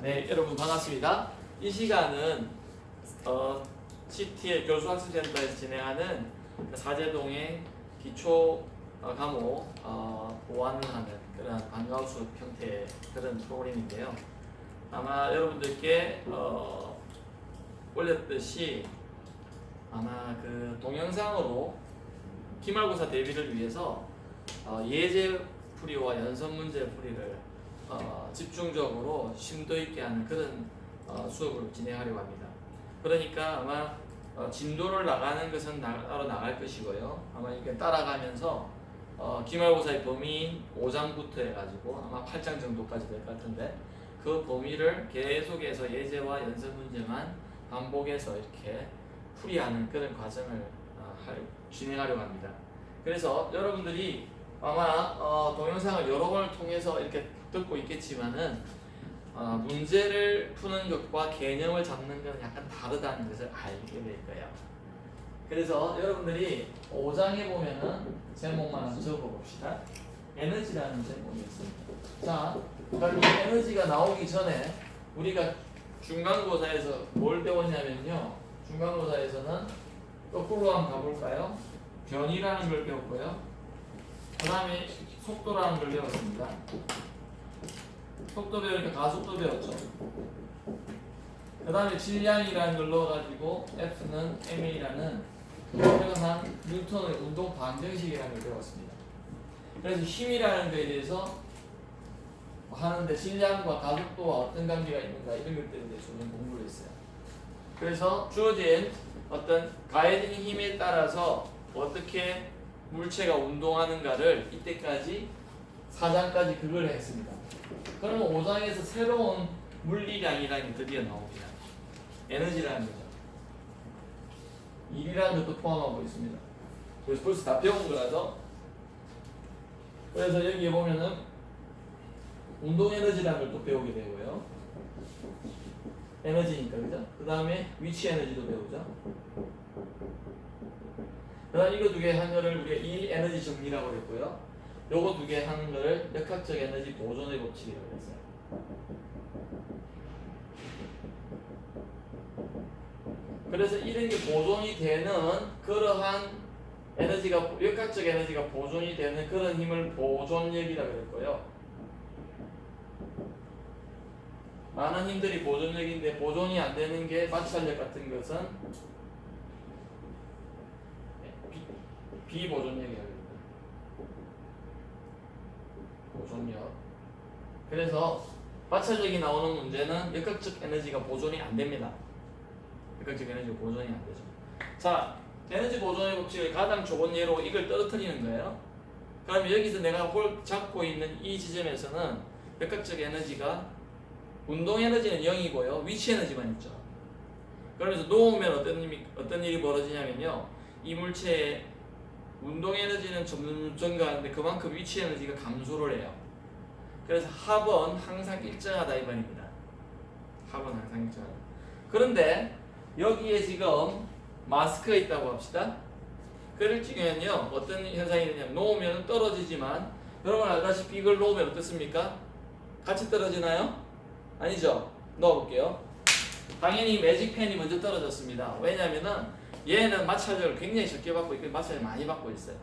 네, 여러분 반갑습니다. 이 시간은 CT의 교수학습센터에서 진행하는 사제동의 기초 과목 보완을 하는 그런 방과후 수업 형태의 그런 프로그램인데요. 아마 여러분들께 올렸듯이 아마 그 동영상으로 기말고사 대비를 위해서 예제 풀이와 연습 문제 풀이를 집중적으로 심도 있게 하는 그런 수업을 진행하려고 합니다. 그러니까 아마 진도를 나가는 것은 따로 나갈 것이고요. 아마 이렇게 따라가면서 기말고사의 범위인 5장부터 해가지고 아마 8장 정도까지 될 것 같은데 그 범위를 계속해서 예제와 연습 문제만 반복해서 이렇게 풀이하는 그런 과정을 진행하려고 합니다. 그래서 여러분들이 아마 동영상을 여러 번을 통해서 이렇게 듣고 있겠지만은 문제를 푸는 것과 개념을 잡는 것은 약간 다르다는 것을 알게 될 거예요. 그래서 여러분들이 5장에 보면은 제목만 한번 적어봅시다. 에너지라는 제목이 있습니다. 자, 그럼 이 에너지가 나오기 전에 우리가 중간고사에서 뭘 배웠냐면요. 중간고사에서는 거꾸로 한번 가볼까요? 변이라는 걸 배웠고요. 그 다음에 속도라는 걸 배웠습니다. 속도 배우니까 가속도 배웠죠. 그 다음에 질량이라는 걸 넣어가지고 F는 ma라는 최근한 뉴턴의 운동 방정식이라는 걸 배웠습니다. 그래서 힘이라는 거에 대해서 하는데 질량과 가속도와 어떤 관계가 있는가 이런 것들에 대해서 좀 공부를 했어요. 그래서 주어진 어떤 가해진 힘에 따라서 어떻게 물체가 운동하는가를 이때까지 4장까지 그걸 했습니다. 그러면 5장에서 새로운 물리량이라는 게 드디어 나옵니다. 에너지라는 거죠. 일이라는 것도 포함하고 있습니다. 그래서 벌써 다 배운 거라서. 그래서 여기에 보면은 운동 에너지라는 걸 또 배우게 되고요. 에너지니까 그죠? 그 다음에 위치 에너지도 배우죠. 그 다음 이거 두 개 한 거를 우리가 일 에너지 정리라고 했고요. 요거 두 개 하는 거를 역학적 에너지 보존의 법칙이라고 했어요. 그래서 이런 게 보존이 되는 그러한 에너지가 역학적 에너지가 보존이 되는 그런 힘을 보존력이라고 했고요. 많은 힘들이 보존력인데 보존이 안 되는 게 마찰력 같은 것은 비보존력이라고 합니다. 보존력. 그래서 마찰력이 나오는 문제는 역학적 에너지가 보존이 안 됩니다. 역학적 에너지가 보존이 안 되죠. 자, 에너지 보존의 법칙을 가장 좋은 예로 이걸 떨어뜨리는 거예요. 그러면 여기서 내가 잡고 있는 이 지점에서는 역학적 에너지가 운동 에너지는 0이고요. 위치 에너지만 있죠. 그러면서 놓으면 어떤 일이 벌어지냐면요. 이 물체의 운동 에너지는 점점 증가하는데 그만큼 위치 에너지가 감소를 해요. 그래서 합은 항상 일정하다 이 말입니다. 합은 항상 일정하다. 그런데 여기에 지금 마스크가 있다고 합시다. 그럴 적에는요 어떤 현상이 되냐면 놓으면 떨어지지만 여러분 알다시피 이걸 놓으면 어떻습니까? 같이 떨어지나요? 아니죠. 넣어볼게요. 당연히 매직펜이 먼저 떨어졌습니다. 왜냐면은 얘는 마찰력을 굉장히 적게 받고 있고 마찰력을 많이 받고 있어요.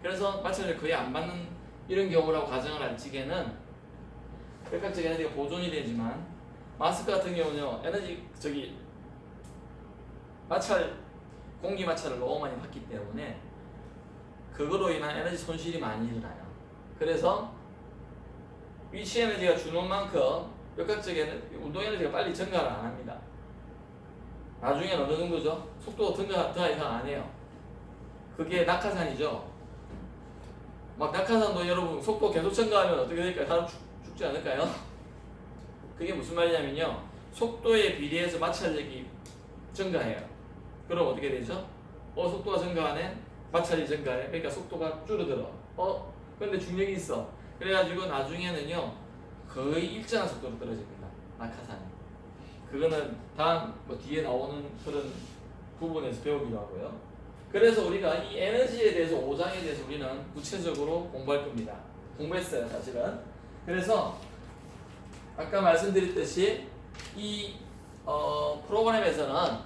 그래서 마찰력을 거의 안 받는 이런 경우라고 가정을 할 적에는 역학적 에너지가 보존이 되지만 마스크 같은 경우는요 공기 마찰을 너무 많이 받기 때문에 그거로 인한 에너지 손실이 많이 일어나요. 그래서 위치 에너지가 주는 만큼 역학적 에너지, 운동 에너지가 빨리 증가를 안 합니다. 나중에는 어느 정도죠? 속도가 더 이상 안 해요. 그게 낙하산이죠. 막 낙하산도 여러분 속도 계속 증가하면 어떻게 될까요? 사람 죽지 않을까요? 그게 무슨 말이냐면요. 속도에 비례해서 마찰력이 증가해요. 그럼 어떻게 되죠? 속도가 증가하네? 마찰이 증가해. 그러니까 속도가 줄어들어. 근데 중력이 있어. 그래가지고 나중에는요 거의 일정한 속도로 떨어집니다. 낙하산이. 그거는 다음 뒤에 나오는 그런 부분에서 배우기도 하고요. 그래서 우리가 이 에너지에 대해서 5장에 대해서 우리는 구체적으로 공부할 겁니다. 공부했어요 사실은. 그래서 아까 말씀드렸듯이 이 프로그램에서는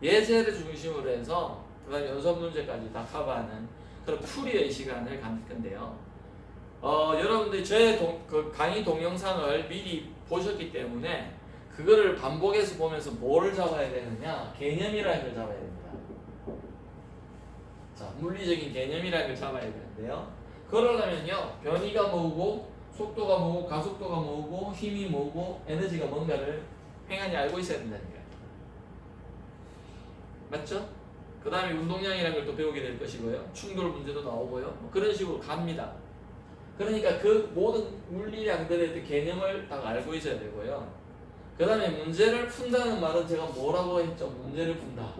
예제를 중심으로 해서 그다음 연속 문제까지 다 커버하는 그런 풀이의 시간을 갖을 건데요. 여러분들이 저의 그 강의 동영상을 미리 보셨기 때문에 그거를 반복해서 보면서 뭐를 잡아야 되느냐? 개념이라는 걸 잡아야 됩니다. 자, 물리적인 개념이라는 걸 잡아야 되는데요. 그러려면요, 변이가 뭐고, 속도가 뭐고, 가속도가 뭐고, 힘이 뭐고, 에너지가 뭔가를 팽하니 알고 있어야 된다는 거예요. 맞죠? 그 다음에 운동량이라는 걸 또 배우게 될 것이고요. 충돌 문제도 나오고요. 뭐 그런 식으로 갑니다. 그러니까 그 모든 물리량들의 개념을 다 알고 있어야 되고요. 그 다음에 문제를 푼다는 말은 제가 뭐라고 했죠? 문제를 푼다.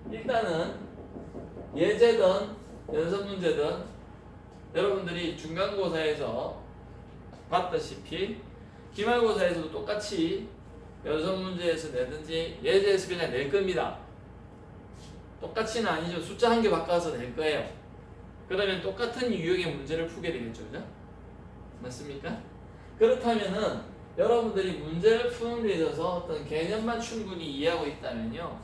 일단은 예제든 연습 문제든 여러분들이 중간고사에서 봤다시피 기말고사에서도 똑같이 연습 문제에서 내든지 예제에서 그냥 낼 겁니다. 똑같이는 아니죠. 숫자 한 개 바꿔서 낼 거예요. 그러면 똑같은 유형의 문제를 풀게 되겠죠. 그죠? 맞습니까? 그렇다면은 여러분들이 문제를 푸는 데 있어서 어떤 개념만 충분히 이해하고 있다면요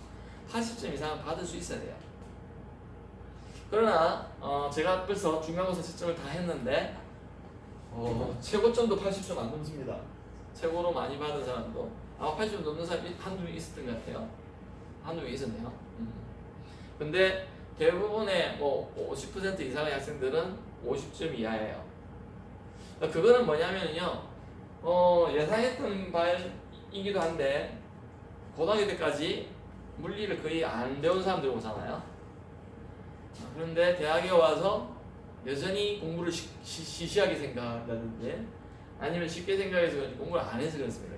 80점 이상은 받을 수 있어야 돼요. 그러나 제가 벌써 중간고사 채점을 다 했는데 최고점도 80점 안 넘습니다. 최고로 많이 받은 사람도 80점 넘는 사람이 한두 명 있었던 것 같아요. 한두 명 있었네요. 근데 대부분의 50% 이상의 학생들은 50점 이하예요. 그거는 뭐냐면요 예상했던 바이기도 한데 고등학교 때까지 물리를 거의 안 배운 사람들 오잖아요. 그런데 대학에 와서 여전히 공부를 시시하게 생각한다든지 아니면 쉽게 생각해서 공부를 안 해서 그렇습니다.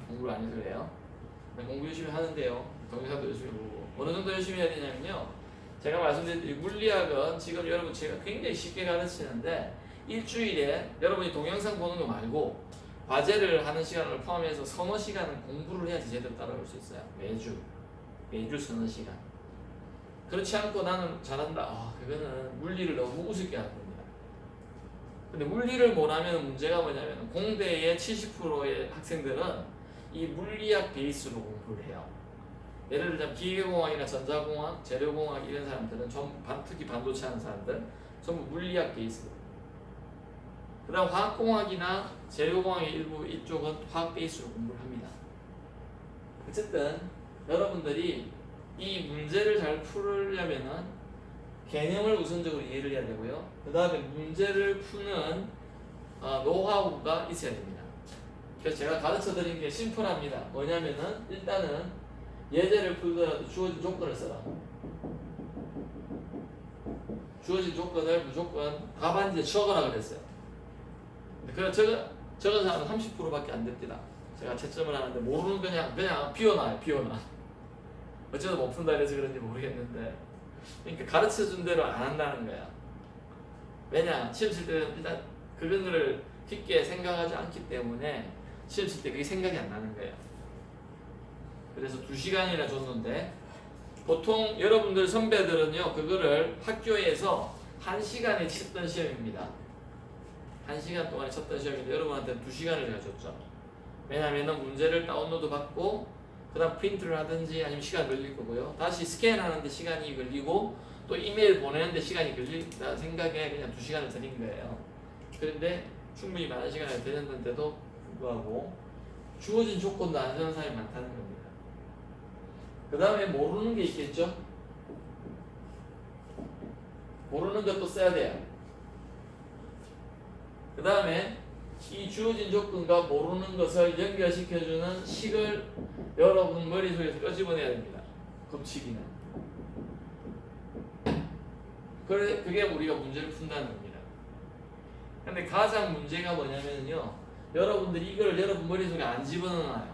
공부를 안 해서 그래요. 공부 열심히 하는데요. 동영상도 열심히 보고 어느 정도 열심히 해야 되냐면요. 제가 말씀드린 물리학은 지금 여러분 제가 굉장히 쉽게 가르치는데 일주일에 여러분이 동영상 보는 거 말고 과제를 하는 시간을 포함해서 서너 시간은 공부를 해야지 제대로 따라올 수 있어요. 매주 서너 시간. 그렇지 않고 나는 잘한다. 그거는 물리를 너무 우습게 하는 겁니다. 근데 물리를 못하면 문제가 뭐냐면 공대의 70%의 학생들은 이 물리학 베이스로 공부를 해요. 예를 들자면 기계공학이나 전자공학, 재료공학 이런 사람들은 특히 반도체 하는 사람들 전부 물리학 베이스로. 그 다음 화학공학이나 재료공학의 일부 이쪽은 화학 베이스로 공부를 합니다. 어쨌든 여러분들이 이 문제를 잘 풀려면은 개념을 우선적으로 이해를 해야 되고요. 그 다음에 문제를 푸는 노하우가 있어야 됩니다. 그래서 제가 가르쳐 드린 게 심플합니다. 뭐냐면은 일단은 예제를 풀더라도 주어진 조건을 써라. 주어진 조건을 무조건 답안지에 적어라 그랬어요. 그래서 적은 사람은 30%밖에 안 됩니다. 제가 채점을 하는데 모르는 그냥 비워놔요. 어쩌다 못 푼다 그래서 그런지 모르겠는데 그러니까 가르쳐준 대로 안 한다는 거야. 왜냐? 시험 칠 때는 일단 그런 거를 깊게 생각하지 않기 때문에 시험 칠 때 그게 생각이 안 나는 거예요. 그래서 2시간이나 줬는데 보통 여러분들 선배들은요 그거를 학교에서 1시간에 쳤던 시험입니다. 1시간 동안에 쳤던 시험인데 여러분한테 2시간을 제가 줬죠. 왜냐하면 문제를 다운로드 받고 그 다음 프린트를 하든지 아니면 시간 걸릴 거고요. 다시 스캔하는데 시간이 걸리고 또 이메일 보내는데 시간이 걸린다 생각에 그냥 2시간을 드린 거예요. 그런데 충분히 많은 시간을 드렸는데도 불구하고 주어진 조건도 안 되는 사람이 많다는 겁니다. 그 다음에 모르는 게 있겠죠? 모르는 것도 써야 돼요. 그 다음에 이 주어진 조건과 모르는 것을 연결시켜주는 식을 여러분 머릿속에서 끄집어내야 됩니다. 검치기는. 그게 우리가 문제를 푼다는 겁니다. 근데 가장 문제가 뭐냐면요. 여러분들이 이걸 여러분 머릿속에 안 집어넣어요.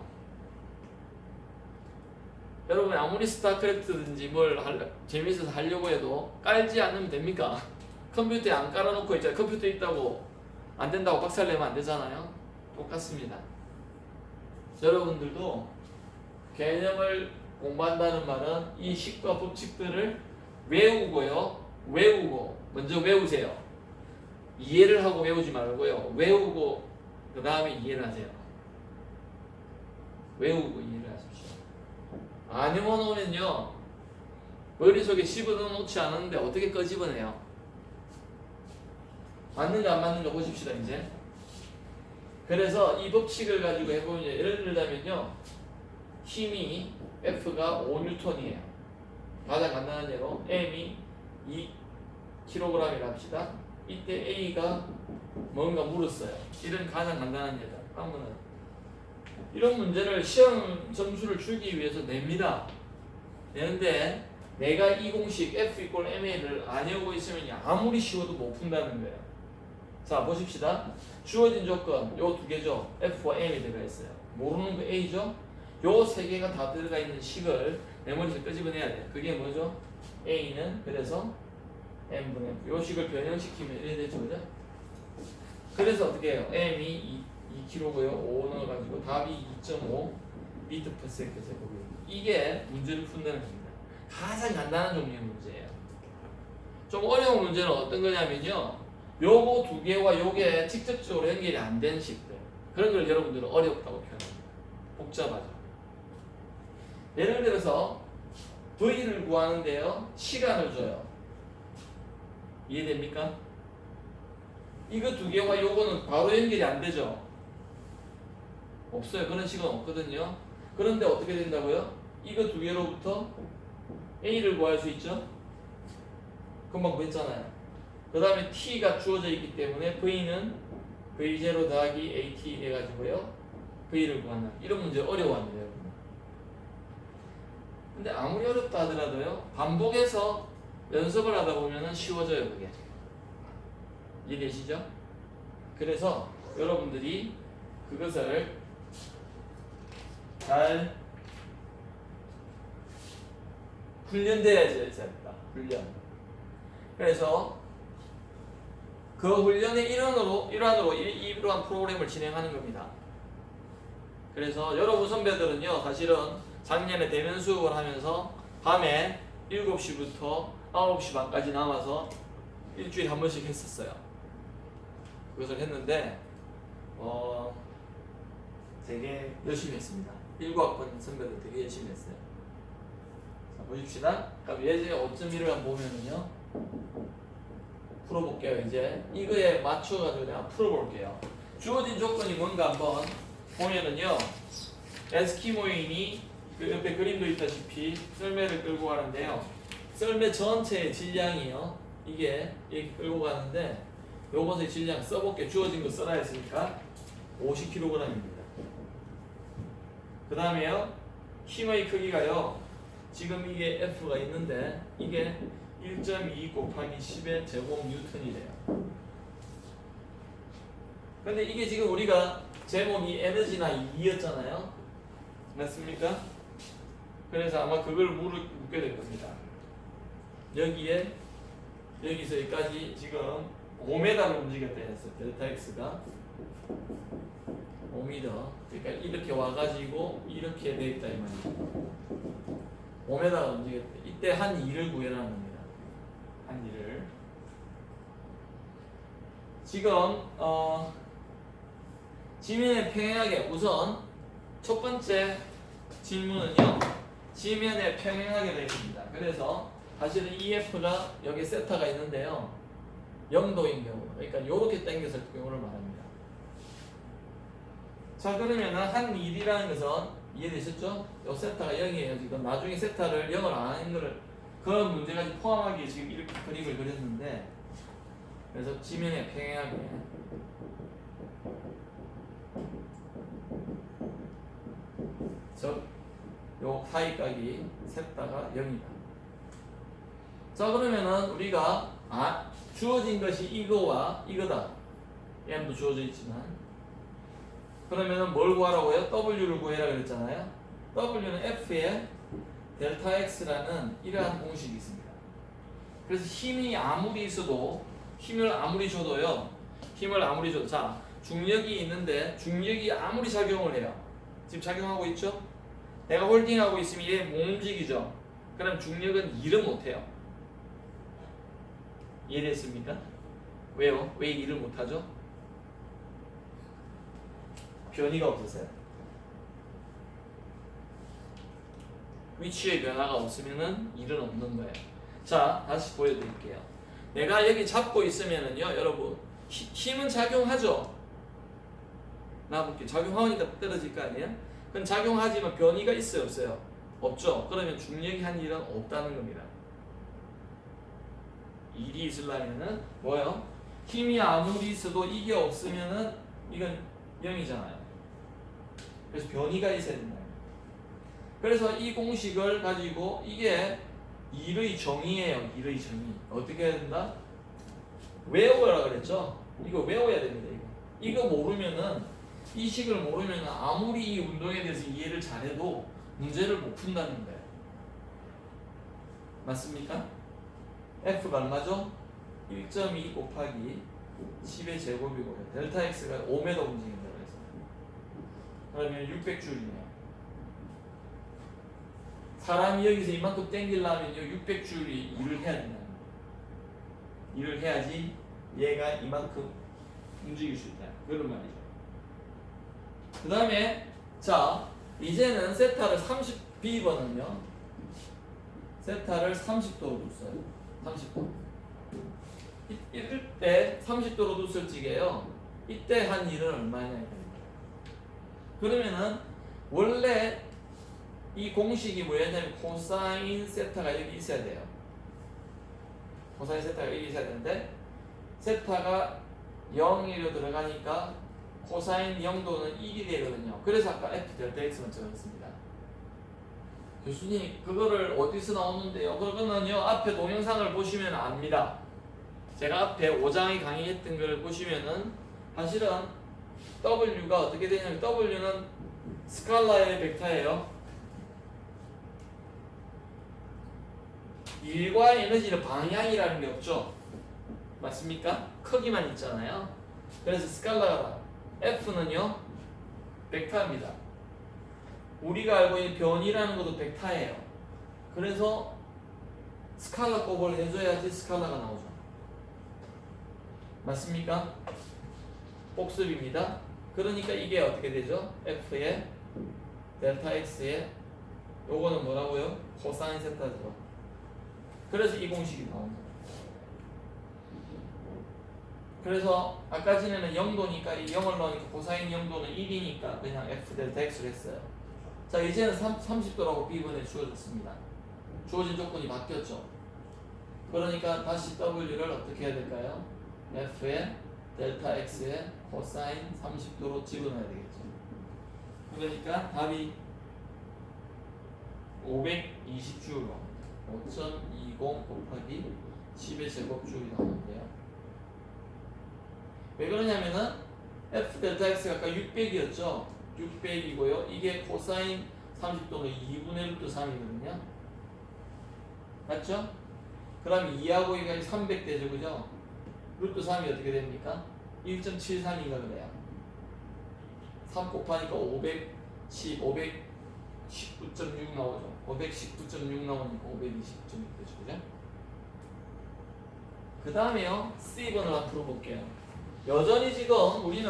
여러분 아무리 스타크래프트든지 재밌어서 하려고 해도 깔지 않으면 됩니까? 컴퓨터에 안 깔아놓고 있잖아요. 컴퓨터 있다고 안 된다고 박살 내면 안 되잖아요. 똑같습니다. 여러분들도 개념을 공부한다는 말은 이 식과 법칙들을 외우고 먼저 외우세요. 이해를 하고 외우지 말고요. 외우고 그 다음에 이해를 하세요. 외우고 이해를 하십시오. 안 외워놓으면요 머릿속에 집어넣지 않았는데 어떻게 끄집어내요? 맞는가 안 맞는가 보십시다 이제. 그래서 이 법칙을 가지고 해보면 예를 들자면요 힘이 F가 5N이에요. 가장 간단한 예로 M이 2kg이라 합시다. 이때 A가 뭔가 물었어요. 이런 가장 간단한 예다. 그러면은 이런 문제를 시험 점수를 주기 위해서 냅니다. 내는데 내가 이 공식 F = MA를 안 외우고 있으면 아무리 쉬워도 못 푼다는 거예요. 자 보십시다. 주어진 조건 요 두 개죠. F와 M이 들어가 있어요. 모르는 거 A죠. 요 세 개가 다 들어가 있는 식을 내 머릿속에 끄집어내야 돼요. 그게 뭐죠? A는 그래서 M분의 F. 요 식을 변형시키면 이래 되죠. 그죠? 그래서 어떻게 해요? M이 2kg고요. 5 넣어가지고 답이 2.5 미터 퍼 세컨드 제곱이에요. 이게 문제를 푼다는 겁니다. 가장 간단한 종류의 문제예요. 좀 어려운 문제는 어떤 거냐면요. 요거 두 개와 요게 직접적으로 연결이 안 되는 식들. 그런 걸 여러분들은 어렵다고 표현합니다. 복잡하죠. 예를 들어서 V를 구하는데요. 시간을 줘요. 이해됩니까? 이거 두 개와 요거는 바로 연결이 안 되죠. 없어요. 그런 시간 없거든요. 그런데 어떻게 된다고요? 이거 두 개로부터 A를 구할 수 있죠? 금방 구했잖아요. 그 다음에 T가 주어져 있기 때문에 V는 V0 더하기 AT 해가지고요. V를 구한다. 이런 문제 어려워합니다, 여러분. 근데 아무리 어렵다 하더라도요. 반복해서 연습을 하다 보면 쉬워져요, 그게. 이해되시죠? 그래서 여러분들이 그것을 잘 훈련돼야지 됩니다. 훈련. 그래서 그 훈련의 일환으로 이러한 프로그램을 진행하는 겁니다. 그래서 여러분 선배들은요, 사실은 작년에 대면 수업을 하면서 밤에 7시부터 9시 반까지 남아서 일주일에 한 번씩 했었어요. 그것을 했는데 되게 열심히 했습니다. 19학번 선배들 되게 열심히 했어요. 자, 보십시다. 그럼 예제 5.1을 한번 보면은요. 풀어볼게요. 이제 이거에 맞춰가지고 내가 풀어볼게요. 주어진 조건이 뭔가 한번 보면은요. 에스키모인이 그 옆에 그림도 있다시피 썰매를 끌고 가는데요. 썰매 전체의 질량이요. 이게 이렇게 끌고 가는데 요것의 질량 써볼게요. 주어진 거 써라 했으니까 50kg입니다. 그 다음에요. 힘의 크기가요. 지금 이게 F가 있는데 이게 1.2 곱하기 10의 제곱 뉴턴이래요. 근데 이게 지금 우리가 제목이 에너지나 2였잖아요. 맞습니까? 그래서 아마 그걸 묻게 될 겁니다. 여기서 여기까지 지금 5m로 움직였다 했어요. 델타 X가 5m. 그러니까 이렇게 와가지고 이렇게 돼 있다 이 말이에요. 5m가 움직였대. 이때 한 2를 구해라는 겁니다. 한 2를. 지금 지면에 평행하게 우선 첫 번째 질문은요. 지면에 평행하게 되어 있습니다. 그래서 사실은 EF가 여기 세타가 있는데요. 0도인 경우, 그러니까 이렇게 당겼을 경우를 말합니다. 자, 그러면은 한 1이라는 것은 이해되셨죠? 요 세타가 0이에요. 지금 나중에 세타를 0을 안 하는 거를 그런 문제까지 포함하기에 지금 이렇게 그림을 그렸는데, 그래서 지면에 평행하게 요 사이각이 세타가 0이다. 자, 그러면은 우리가 주어진 것이 이거와 이거다. M도 주어져 있지만 그러면은 뭘 구하라고요? W를 구해라 그랬잖아요. W는 F에 델타 X라는 이러한 공식이 있습니다. 그래서 힘이 아무리 있어도 힘을 아무리 줘도요. 자, 중력이 있는데 중력이 아무리 작용을 해요. 지금 작용하고 있죠? 내가 홀딩하고 있으면 얘 못 움직이죠? 그럼 중력은 일을 못해요. 이해됐습니까? 왜요? 왜 일을 못하죠? 변이가 없으세요. 위치의 변화가 없으면은 일은 없는 거예요. 자, 다시 보여드릴게요. 내가 여기 잡고 있으면은요, 여러분 힘은 작용하죠. 나볼게요. 작용하니까 떨어질 거 아니에요? 그럼 작용하지만 변이가 있어요, 없어요? 없죠. 그러면 중력이 한 일은 없다는 겁니다. 일이 있으려면은 뭐요? 힘이 아무리 있어도 이게 없으면은 이건 0이잖아요. 그래서 변이가 있어야 된다. 그래서 이 공식을 가지고 이게 일의 정의예요. 일의 정의. 어떻게 해야 된다? 외워라 그랬죠? 이거 외워야 됩니다. 이거 모르면은 이 식을 모르면은 아무리 이 운동에 대해서 이해를 잘해도 문제를 못 푼다는 거예요. 맞습니까? F가 얼마죠? 1.2 곱하기 10의 제곱이고요. 델타 X가 5m 움직인다고 했어요. 그러면 600줄이네요. 사람이 여기서 이만큼 땡기려면요 600줄이 일을 해야 된다는 거예요. 일을 해야지 얘가 이만큼 움직일 수 있다. 그런 말이죠. 그 다음에 자 이제는 세타를 B번은요 세타를 30도로 뒀어요. 30도. 이럴 때 30도로 뒀을 적에요. 이때 한 일은 얼마냐 그러면은 원래 이 공식이 뭐였냐면 코사인 세타가 여기 있어야 돼요. 코사인 세타가 여기 있어야 되는데 세타가 0으로 들어가니까 코사인 0도는 1이 되거든요. 그래서 아까 F 델타 X만 적었습니다. 교수님 그거를 어디서 나오는데요? 그거는요 앞에 동영상을 보시면 압니다. 제가 앞에 5장에 강의했던 걸 보시면은 사실은 W가 어떻게 되냐면 W는 스칼라의 벡터예요. 일과의 에너지는 방향이라는 게 없죠. 맞습니까? 크기만 있잖아요. 그래서 스칼라가 F는요 벡터입니다. 우리가 알고 있는 변이라는 것도 벡터예요. 그래서 스칼라 곱을 해줘야지 스칼라가 나오죠. 맞습니까? 복습입니다. 그러니까 이게 어떻게 되죠? F에 델타 X에 요거는 뭐라고요? 코사인 세타죠. 그래서 이 공식이 나옵니다. 그래서 아까 전에는 0도니까 이 0을 넣으니까 코사인 0도는 1이니까 그냥 F 델타 X를 했어요. 자 이제는 30도라고 B번에 주어졌습니다. 주어진 조건이 바뀌었죠. 그러니까 다시 W를 어떻게 해야 될까요? F에 델타 X에 코사인 30도로 집어넣어야 되겠죠. 그러니까 답이 520주로 5.20 곱하기 10의 제곱줄이 나오는데요. 왜 그러냐면은 F 델타 X가 아까 600이었죠. 600이고요. 이게 코사인 30도는 2분의 루트 3이거든요. 맞죠? 그럼 2하고 2가 300 되죠. 그죠? 루트 3이 어떻게 됩니까? 1.73인가 그래요. 3 곱하니까 519.6 나오죠. 519.6 나오니까 520.6 되죠. 그죠? 그 다음에요. C번을 한번 풀어볼게요. 여전히 지금 우리는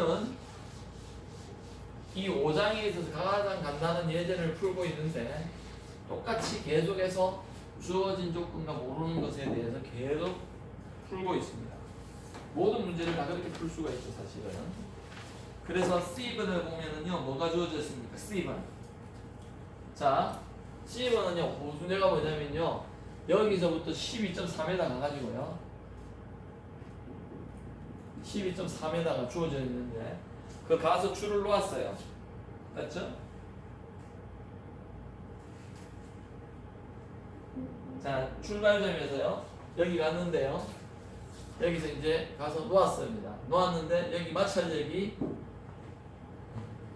이 5장에 있어서 가장 간단한 예제를 풀고 있는데 똑같이 계속해서 주어진 조건과 모르는 것에 대해서 계속 풀고 있습니다. 모든 문제를 다 그렇게 풀 수가 있죠, 사실은. 그래서 C번을 보면은요, 뭐가 주어졌습니까? C번. 자, C번은요, 보수내가 뭐냐면요, 여기서부터 12.3에다 가가지고요, 12.3에다가 주어져 있는데, 그 가서 줄을 놓았어요. 맞죠? 자, 출발점에서요, 여기 갔는데요, 여기서 이제 가서 놓았습니다. 놓았는데, 여기 마찰력이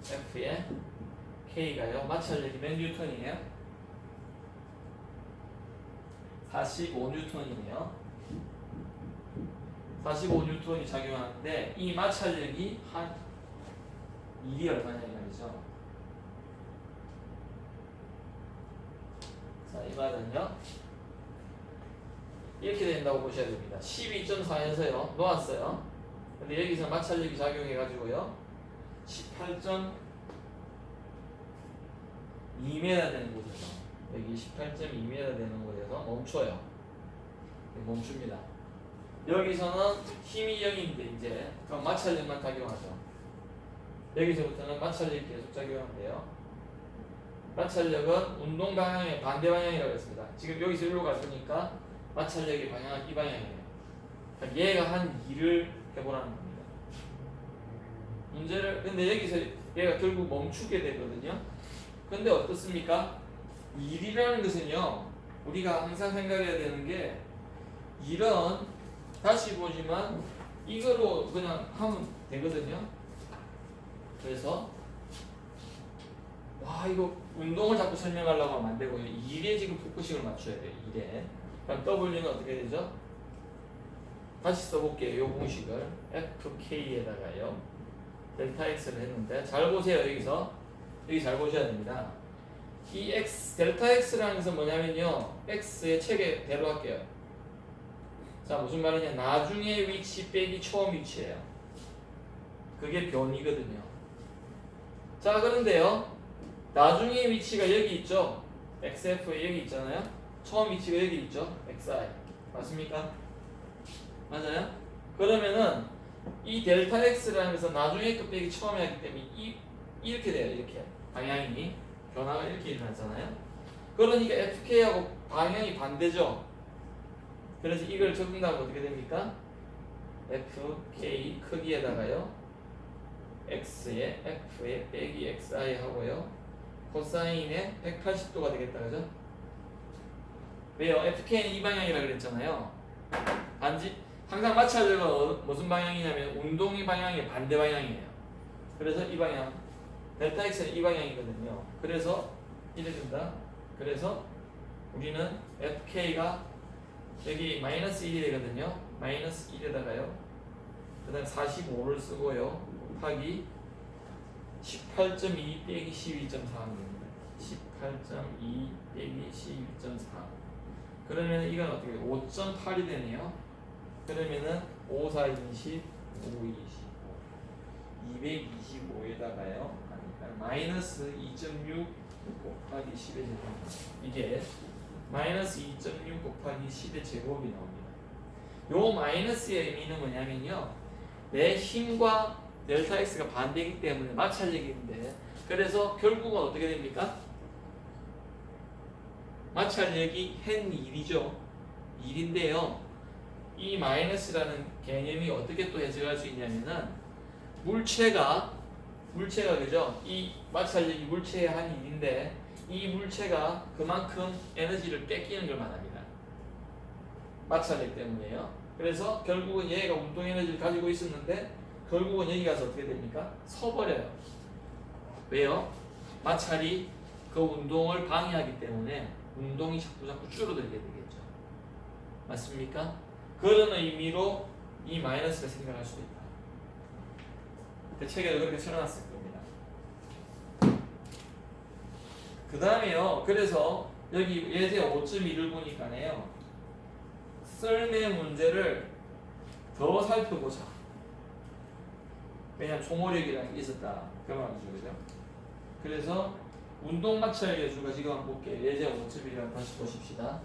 F에 K가요. 마찰력이 몇 뉴턴이에요? 45뉴턴이네요. 45뉴턴이 작용하는데 이 마찰력이 한 1이 얼마냐 이 말이죠. 자, 이 말은요. 이렇게 된다고 보셔야 됩니다. 12.4에서요. 놓았어요. 근데 여기서 마찰력이 작용해 가지고요. 18.2m 되는 곳에서 여기 18.2m 되는 곳에서 멈춰요. 멈춥니다. 여기서는 힘이 0인데 이제 그럼 마찰력만 작용하죠. 여기서부터는 마찰력이 계속 작용한대요. 마찰력은 운동 방향의 반대 방향이라고 했습니다. 지금 여기서 일로 갔으니까 마찰력의 방향은 이 방향이에요. 그러니까 얘가 한 2를 해보라는 겁니다. 문제를 근데 여기서 얘가 결국 멈추게 되거든요. 근데 어떻습니까? 1이라는 것은요, 우리가 항상 생각해야 되는 게 1은 다시 보지만 이거로 그냥 하면 되거든요. 그래서 와 이거 운동을 자꾸 설명하려고 하면 안 되고요. 1에 지금 포커싱을 맞춰야 돼요. 1에. 그럼 W는 어떻게 되죠? 다시 써볼게요. 요 공식을 FK에다가요 델타 X를 했는데 잘 보세요. 여기 잘 보셔야 됩니다. 이 X 델타 X라는 것은 뭐냐면요, X의 체계대로 할게요. 자, 무슨 말이냐, 나중에 위치 빼기 처음 위치예요. 그게 변이거든요. 자, 그런데요, 나중에 위치가 여기 있죠. XF에 여기 있잖아요. 처음 위치가 여기 있죠. XI 맞습니까? 맞아요? 그러면은 이 델타 X라는 것은 나중에 그 빼기 처음에 하기 때문에 이렇게 돼요. 이렇게 방향이 변화가 이렇게 일어나잖아요. 그러니까 FK하고 방향이 반대죠. 그래서 이걸 적응하면 어떻게 됩니까? FK 크기에다가요 X에 F에 빼기 XI 하고요 코사인에 180도가 되겠다. 그죠? 왜요? FK는 이 방향이라 그랬잖아요. 단지 항상 마찰력은 무슨 방향이냐면 운동의 방향의 반대 방향이에요. 그래서 이 방향 델타 X는 이 방향이거든요. 그래서 이래 된다. 그래서 우리는 FK가 여기 마이너스 1이 되거든요. 마이너스 1에다가요 그 다음 45를 쓰고요 곱하기 18.2 빼기 12.4입니다. 18.2 빼기 12.4. 그러면 이건 어떻게 돼요? 5.8이 되네요. 그러면은 5, 4, 20, 5, 25 225에다가요 마이너스 2.6 곱하기 10의 제곱, 이게 마이너스 2.6 곱하기 10의 제곱이 나옵니다. 요 마이너스의 의미는 뭐냐면요, 내 힘과 델타 X가 반대이기 때문에 마찰력인데, 그래서 결국은 어떻게 됩니까? 마찰력이 hen 1이죠. 1인데요. 이 마이너스라는 개념이 어떻게 또 해석할 수 있냐면은 물체가 그죠? 이 마찰력이 물체의 한 1인데 이 물체가 그만큼 에너지를 뺏기는 걸 말합니다. 마찰력 때문에요. 그래서 결국은 얘가 운동 에너지를 가지고 있었는데 결국은 여기 가서 어떻게 됩니까? 서버려요. 왜요? 마찰이 그 운동을 방해하기 때문에 운동이 자꾸 줄어들게 되겠죠. 맞습니까? 그런 의미로 이 마이너스가 생겨날 수도 있다. 그 책에도 그렇게 써놨을 겁니다. 그 다음에요. 그래서 여기 예제 5.2를 보니까요, 썰매 문제를 더 살펴보자. 왜냐면 소모력이라는 게 있었다. 그 말이죠. 그죠? 그래서 운동 마찰 계수가 지금 한번 볼게요. 예제 5.1이랑 다시 보십시다.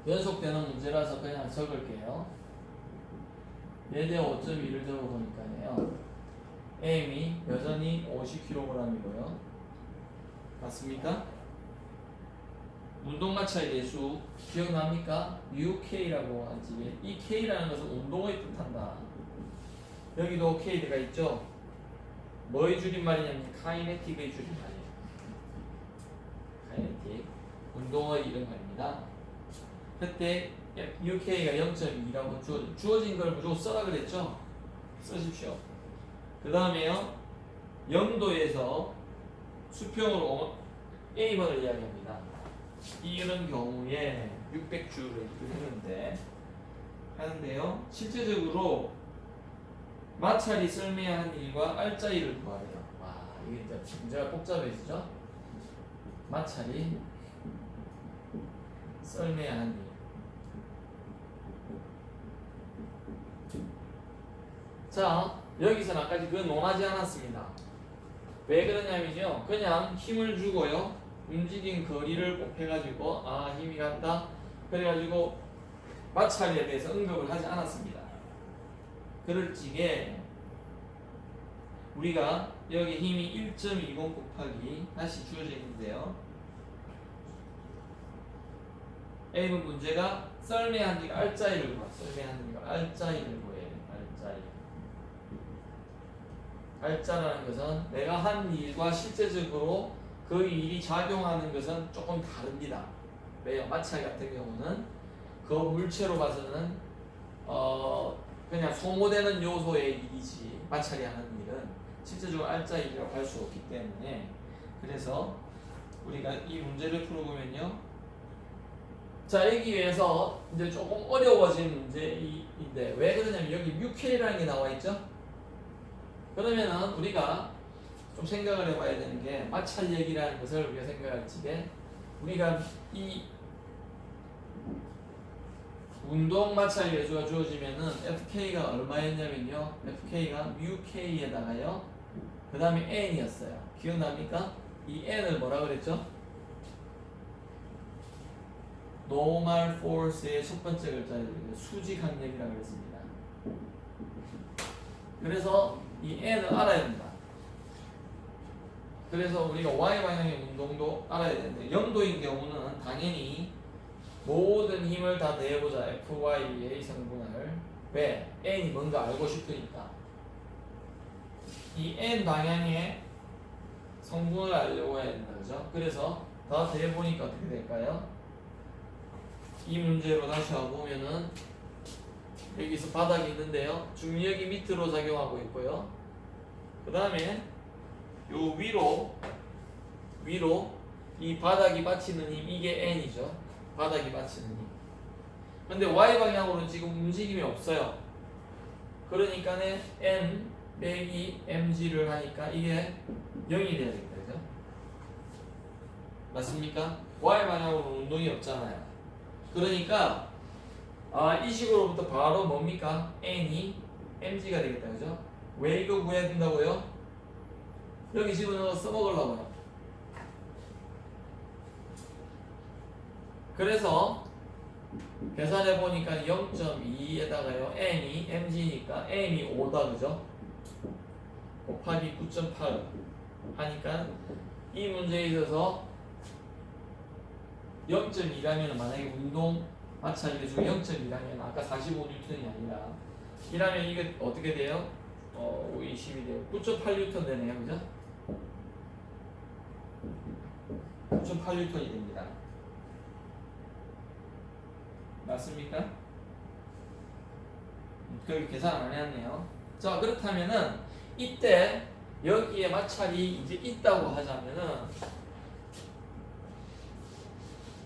연속되는 문제라서 그냥 적을게요. 예제 5.1을 적어보니까요, M이 여전히 50kg이고요. 맞습니까? 운동 마찰 계수 기억납니까? UK라고 하지. 이 K라는 것은 운동을 뜻한다. 여기도 K가 있죠? 뭐의 줄임말이냐면 카이네틱의 줄임말이에요. 카이네틱. 운동의 이름 말입니다. 그때 UK가 0.2라고 주어진 걸 무조건 써라 그랬죠? 쓰십시오. 그 다음에요, 영도에서 수평으로 A번을 이야기합니다. 이런 경우에 600주를 하는데요, 실제적으로 마찰이 썰매야 한 일과 알짜이를 구하래요. 와, 이게 진짜 문제가 복잡해지죠? 마찰이 썰매야 한 일. 자, 여기서는 아까지 그건 논하지 않았습니다. 왜 그러냐면요, 그냥 힘을 주고요, 움직인 거리를 곱해가지고 아 힘이 간다 그래가지고 마찰에 대해서 언급을 하지 않았습니다. 그럴 적에 우리가 여기 힘이 1.20 곱하기 다시 주어져 있는데요, A는 문제가 썰매한 니가 알짜이를 구하. 썰매한 니가 알짜이를 구해야 돼. 알짜이. 알짜라는 것은 내가 한 일과 실제적으로 그 일이 작용하는 것은 조금 다릅니다. 왜요? 마찰 같은 경우는 그 물체로 봐서는 그냥 소모되는 요소의 일이지 마찰이 하는 일은 실제적으로 알짜 일이라고 할 수 없기 때문에, 그래서 우리가 이 문제를 풀어보면요, 자, 여기에서 이제 조금 어려워진 문제인데 왜 그러냐면 여기 뮤K라는 게 나와 있죠. 그러면은 우리가 좀 생각을 해봐야 되는 게 마찰 얘기라는 것을 우리가 생각할 적에 우리가 이 운동 마찰 예수가 주어지면은 FK가 얼마였냐면요, FK가 뮤K에다가요 그 다음에 N이었어요. 기억납니까? 이 N을 뭐라 그랬죠? normal force의 첫 번째 글자를 수직 항력이라고 했습니다. 그래서 이 N을 알아야 된다. 그래서 우리가 Y 방향의 운동도 알아야 되는데 0도인 경우는 당연히 모든 힘을 다 대해보자. FY의 성분을. 왜? N이 뭔가 알고 싶으니까. 이 N 방향의 성분을 알려고 해야 된다. 그죠? 그래서 다 대해보니까 어떻게 될까요? 이 문제로 다시 와보면은 여기서 바닥이 있는데요, 중력이 밑으로 작용하고 있고요, 그 다음에 요 위로 이 바닥이 받치는 힘, 이게 N이죠. 바닥이 받치는 힘. 근데 Y방향으로는 지금 움직임이 없어요. 그러니까 N 빼기 mg를 하니까 이게 0이 돼야 되겠다. 그죠? 맞습니까? Y방향으로 운동이 없잖아요. 그러니까 이 식으로부터 바로 뭡니까? n이 mg가 되겠다. 그죠? 왜 이거 구해야 된다고요? 여기 집어넣어 써먹으려고요. 그래서 계산해 보니까 0.2에다가요 n이 mg니까 m이 5다. 그죠? 곱하기 9.8 하니까 이 문제에 있어서 0.2라면 만약에 운동 마찰 중에 0.2라면 아까 45N이 아니라 이라면 이게 어떻게 돼요? 20이 돼요. 9.8N 되네요. 그죠? 9.8N이 됩니다. 맞습니까? 그렇게 계산 안 해놨네요. 자, 그렇다면은 이때 여기에 마찰이 이제 있다고 하자면은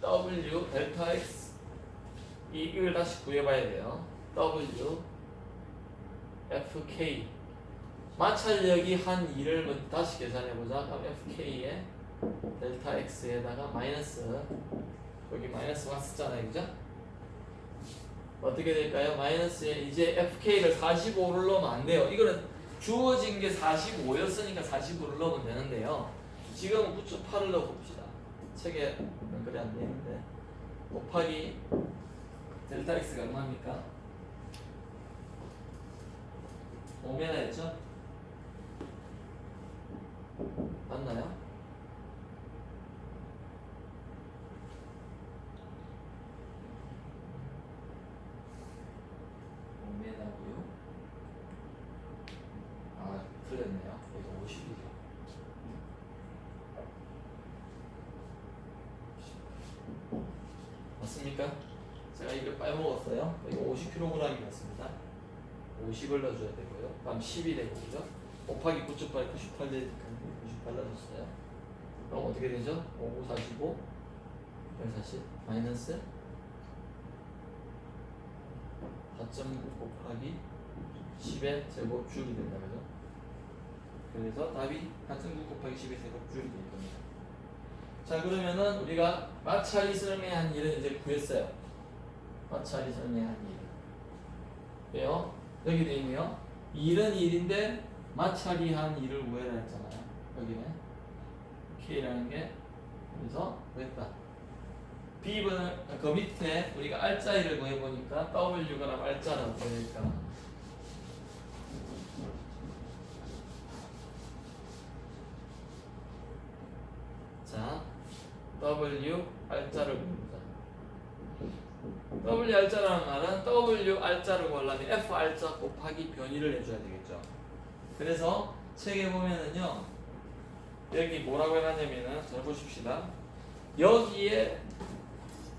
W 델타 X 이걸 다시 구해봐야 돼요. W FK 마찰력이 한 2를 다시 계산해보자. 그럼 FK에 델타 X에다가 마이너스, 여기 마이너스 왔었잖아요. 그죠? 어떻게 될까요? 마이너스에 이제 FK를 45를 넣으면 안 돼요. 이거는 주어진 게 45였으니까 45를 넣으면 되는데요, 지금은 9.8을 넣어봅시다. 책에 그래 안 되는데 곱하기 델타 X가 얼마입니까? 5m였죠? 맞나요? 틀렸네요. 이거 50이죠. 맞습니까? 제가 이걸 빼먹었어요. 이거 50kg이 맞습니다. 50을 넣어줘야 되고요. 다음 10이 되고, 그죠? 곱하기 9.8, 98 되니까 98 넣어줬어요. 그럼 어떻게 되죠? 5, 45, 140, 마이너스 4.9 곱하기 10의 제곱줄이 된다. 그죠? 그래서 답이 4.9 곱하기 10의 제곱줄이 될 겁니다. 자, 그러면은 우리가 마찰이 설명한 일은 이제 구했어요. 마찰이 설명한 일. 왜요? 여기 돼 있네요. 1은 1인데 마찰이 한 2를 구해라 했잖아요. 여기네. K라는 게. 그래서 됐다. B번을 그 밑에 우리가 R자리를 구해보니까 W가 R자라고 되니까 자 W R자를 구합니다. W R자라는 말은 W R자를 구하려면 F R자 곱하기 변이를 해줘야 되겠죠. 그래서 책에 보면은요 여기 뭐라고 해놨냐면은 잘 보십시다. 여기에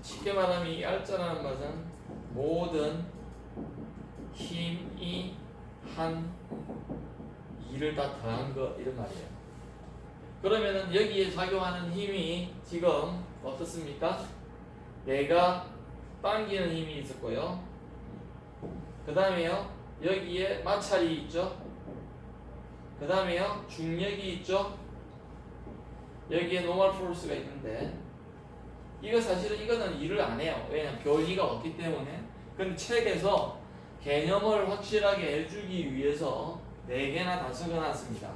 쉽게 말하면 이 R자라는 것은 모든 힘이 한 2를 다 더한 거 이런 말이에요. 그러면은 여기에 작용하는 힘이 지금 어떻습니까? 내가 당기는 힘이 있었고요. 그 다음에요 여기에 마찰이 있죠. 그 다음에요 중력이 있죠. 여기에 노멀 포스가 있는데 이거 사실은 이거는 일을 안 해요. 왜냐면 변이가 없기 때문에. 근데 책에서 개념을 확실하게 해주기 위해서 4개나 다 적어놨습니다.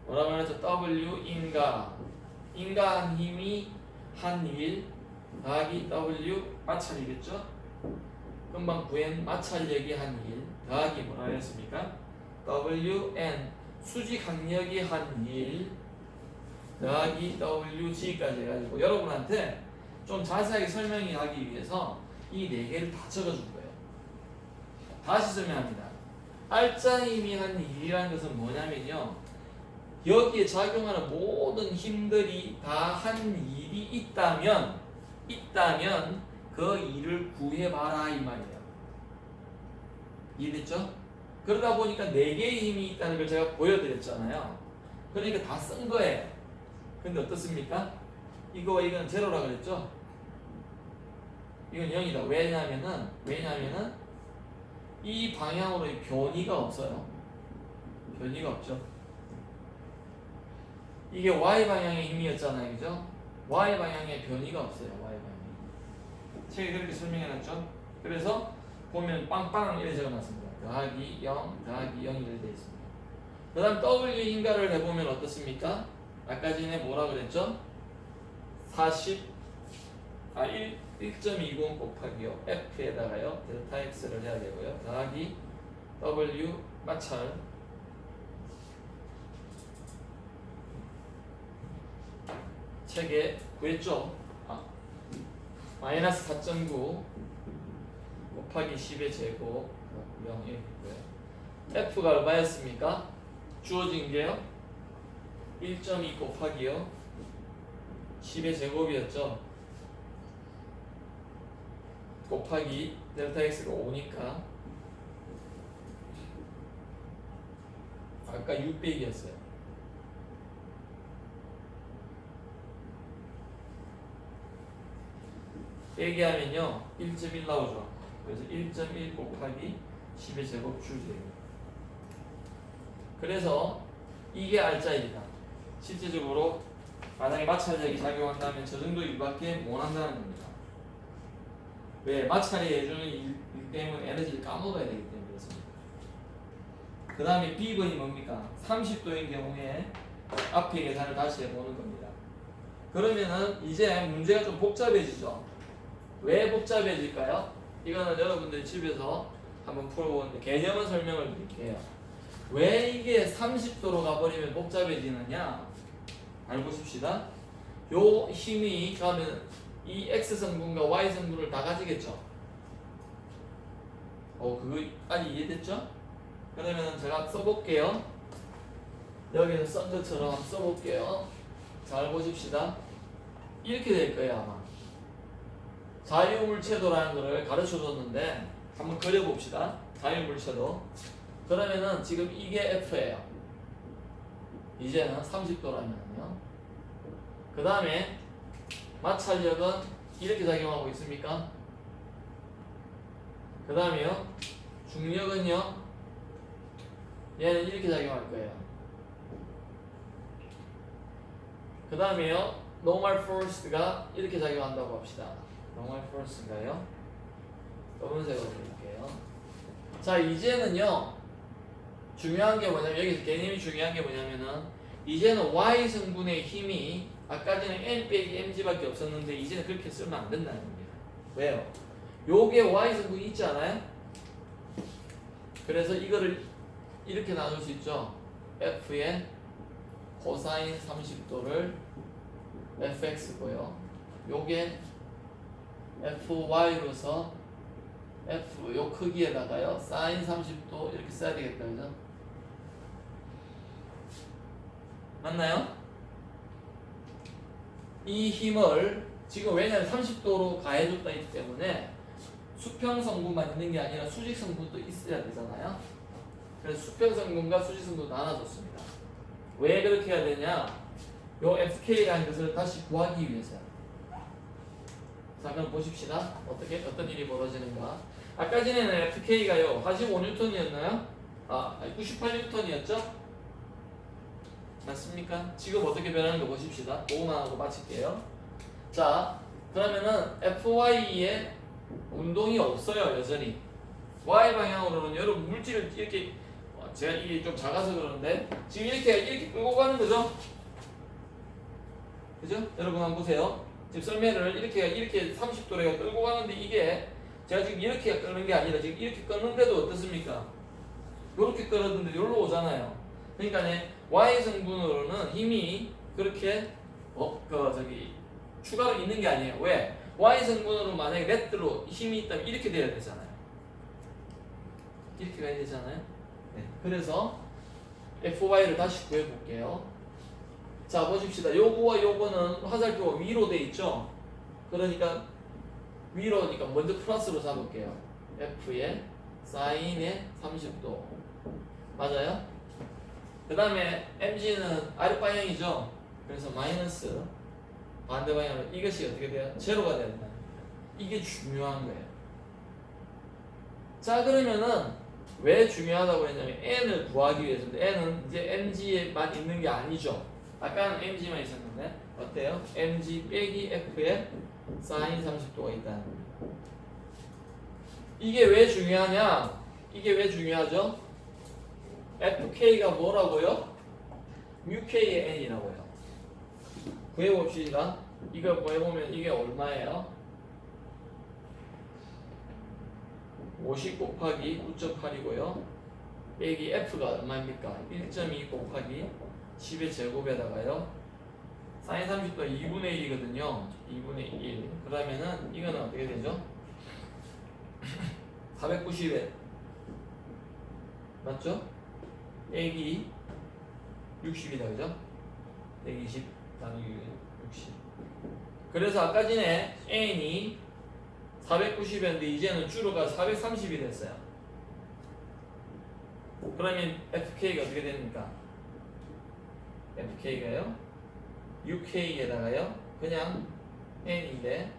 뭐라고 하죠? W 인가한 힘이 한 1 더하기 W 마찰이겠죠? 금방 구한 마찰력이 한 1 더하기 뭐라고 했습니까? WN 수지 강력이 한 1 더하기 WG까지 해가지고 여러분한테 좀 자세하게 설명하기 위해서 이 4개를 다 적어준 거예요. 다시 설명합니다. R자 힘이 한 1이라는 것은 뭐냐면요. 여기에 작용하는 모든 힘들이 다 한 1이 있다면 그 1을 구해봐라 이 말이에요. 이해됐죠? 그러다 보니까 4개의 힘이 있다는 걸 제가 보여드렸잖아요. 그러니까 다 쓴 거예요. 근데 어떻습니까? 이건 제로라 그랬죠? 이건 0이다. 왜냐면은 이 방향으로 변이가 없어요. 변이가 없죠. 이게 Y 방향의 힘이었잖아요. 그죠? Y 방향의 변이가 없어요. Y 방향이. 책에 그렇게 설명해놨죠? 그래서 보면 빵빵 이렇게 적어놨습니다. 더하기 0, 더하기 0 이렇게 되어 있습니다. 그 다음 W 인가를 해보면 어떻습니까? 아까 전에 뭐라 그랬죠? 1.20 곱하기요 F에다가요 델타 X를 해야 되고요 더하기 W 마찰 책에 구했죠? 마이너스 4.9 곱하기 10의 제곱 0 이렇게 있고요. F가 얼마였습니까? 주어진 게요 1.2 곱하기요 10의 제곱이었죠. 곱하기 델타 X가 5니까 아까 600이었어요. 빼기 하면요 1.1 나오죠. 그래서 1.1 곱하기 10의 제곱 줄제곱. 그래서 이게 R자입니다. 실제적으로 만약에 마찰력이 작용한다면 저 정도 일밖에 못 한다는 겁니다. 왜? 마찰이 해주는 일 때문에 에너지를 까먹어야 되기 때문에 그렇습니다. 그 다음에 B번이 뭡니까? 30도인 경우에 앞에 계산을 다시 해보는 겁니다. 그러면은 이제 문제가 좀 복잡해지죠. 왜 복잡해질까요? 이거는 여러분들이 집에서 한번 풀어보는데 개념은 설명을 드릴게요. 왜 이게 30도로 가버리면 복잡해지느냐? 잘 보십시다. 요 힘이 가면 이 X성분과 Y성분을 다 가지겠죠? 그거 아직 이해됐죠? 그러면 제가 써볼게요. 여기는 쓴 것처럼 한번 써볼게요. 잘 보십시다. 이렇게 될 거예요, 아마. 자유물체도라는 거를 가르쳐 줬는데 한번 그려봅시다. 자유물체도. 그러면은 지금 이게 F예요. 이제는 30도라면요. 그 다음에 마찰력은 이렇게 작용하고 있습니까? 그 다음에요. 중력은요. 얘는 이렇게 작용할 거예요. 그 다음에요. normal force가 이렇게 작용한다고 합시다. normal force인가요? 검은색으로 볼게요. 자, 이제는요. 중요한 게 뭐냐면 여기서 개념이 중요한 게 뭐냐면은 이제는 y 성분의 힘이 아까 전에 n 빼기 mg밖에 없었는데 이제는 그렇게 쓰면 안 된다는 겁니다. 왜요? 요게 y 성분이 있지 않아요? 그래서 이거를 이렇게 나눌 수 있죠. f의 코사인 30도를 fx고요. 요게 fy로서 f 요 크기에다가요 사인 30도 이렇게 써야 되겠다, 그죠? 맞나요? 이 힘을 지금 왜냐면 30도로 가해줬다기 때문에 수평 성분만 있는 게 아니라 수직 성분도 있어야 되잖아요. 그래서 수평 성분과 수직 성분 나눠줬습니다. 왜 그렇게 해야 되냐? 요 FK라는 것을 다시 구하기 위해서요. 자, 그럼 보십시다. 어떤 일이 벌어지는가? 아까 전에는 FK가요 45N이었나요? 98N이었죠? 맞습니까? 지금 어떻게 변하는 거 보십시다. 그거만 하고 마칠게요. 자, 그러면은 FY에 운동이 없어요, 여전히. Y 방향으로는 여러분 물질을 이렇게 제가 이게 좀 작아서 그러는데 지금 이렇게 끌고 가는 거죠? 그죠? 여러분 한번 보세요. 지금 썰매를 이렇게 30도로 끌고 가는데 이게 제가 지금 이렇게 끄는 게 아니라 지금 이렇게 끄는데도 어떻습니까? 이렇게 끌었는데 여기로 오잖아요. 그러니까 Y 성분으로는 힘이 그렇게 추가로 있는 게 아니에요. 왜? Y 성분으로 만약에 네트로 힘이 있다면 이렇게 돼야 되잖아요. 이렇게 가야 되잖아요. 네. 그래서 FY를 다시 구해볼게요. 자, 보십시다. 요거와 요거는 화살표가 위로 돼 있죠? 그러니까 위로니까 먼저 플러스로 잡을게요. F의 사인의 30도. 맞아요? 그 다음에 mg는 아랫방향이죠? 그래서 마이너스 반대 방향으로 이것이 어떻게 돼요? 제로가 돼야 된다. 이게 중요한 거예요. 자, 그러면은 왜 중요하다고 했냐면 n을 구하기 위해서인데 n은 이제 mg에만 있는 게 아니죠. 아까는 mg만 있었는데 어때요? mg 빼기 f에 사인 30도가 있다는 겁니다. 이게 왜 중요하냐? 이게 왜 중요하죠? fk가 뭐라고요? μk의 n이라고요. 구해봅시다. 이거 구해보면 이게 얼마예요? 50 곱하기 9.8이고요. 빼기 f가 얼마입니까? 1.2 곱하기 10의 제곱에다가요. 사인 30도 2분의 1이거든요. 2분의 1. 그러면은 이거는 어떻게 되죠? 490에 맞죠? 빼기 60이다, 그죠? 120 나누기 60. 그래서 아까 전에 n이 490이었는데 이제는 줄어가 430이 됐어요. 그러면 fk가 어떻게 됩니까? fk가요 6k에다가요 그냥 n인데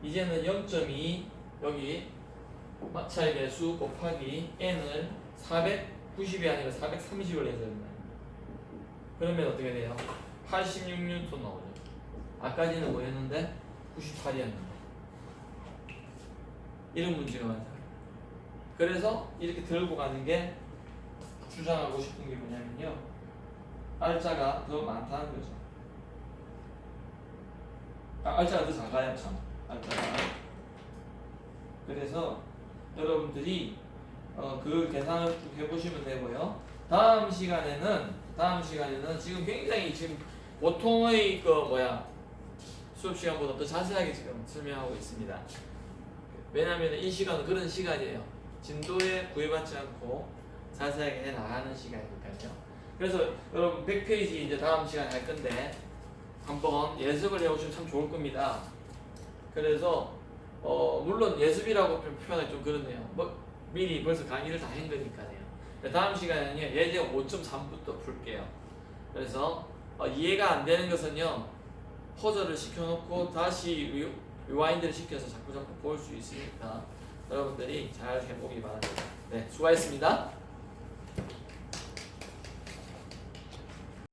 이제는 0.2 여기 마찰 계수 곱하기 n을 490이 아니라 430을 해서 그러면 어떻게 돼요? 86N 나오죠. 아까지는 뭐였는데 98이었는데 이런 문제가 많아요. 그래서 이렇게 들고 가는 게 주장하고 싶은 게 뭐냐면요, 알자가 더 많다는 거죠. 알자가 더 작아요, 참. 알자가. 그래서 여러분들이 그 계산을 쭉 해보시면 되고요. 다음 시간에는 지금 굉장히 지금 보통의 수업 시간보다 더 자세하게 지금 설명하고 있습니다. 왜냐하면 이 시간은 그런 시간이에요. 진도에 구애받지 않고 자세하게 해 나가는 시간이니까요. 그래서 여러분 100페이지 이제 다음 시간에 할 건데 한번 예습을 해오시면 참 좋을 겁니다. 그래서 물론 예습이라고 표현하기 좀 그렇네요. 미리 벌써 강의를 다 한 거니까요. 다음 시간에는요 예제 5.3부터 풀게요. 그래서 이해가 안 되는 것은요 퍼즐을 시켜놓고 다시 리와인드를 시켜서 자꾸 볼 수 있으니까 여러분들이 잘 해보기 바랍니다. 네, 수고하셨습니다.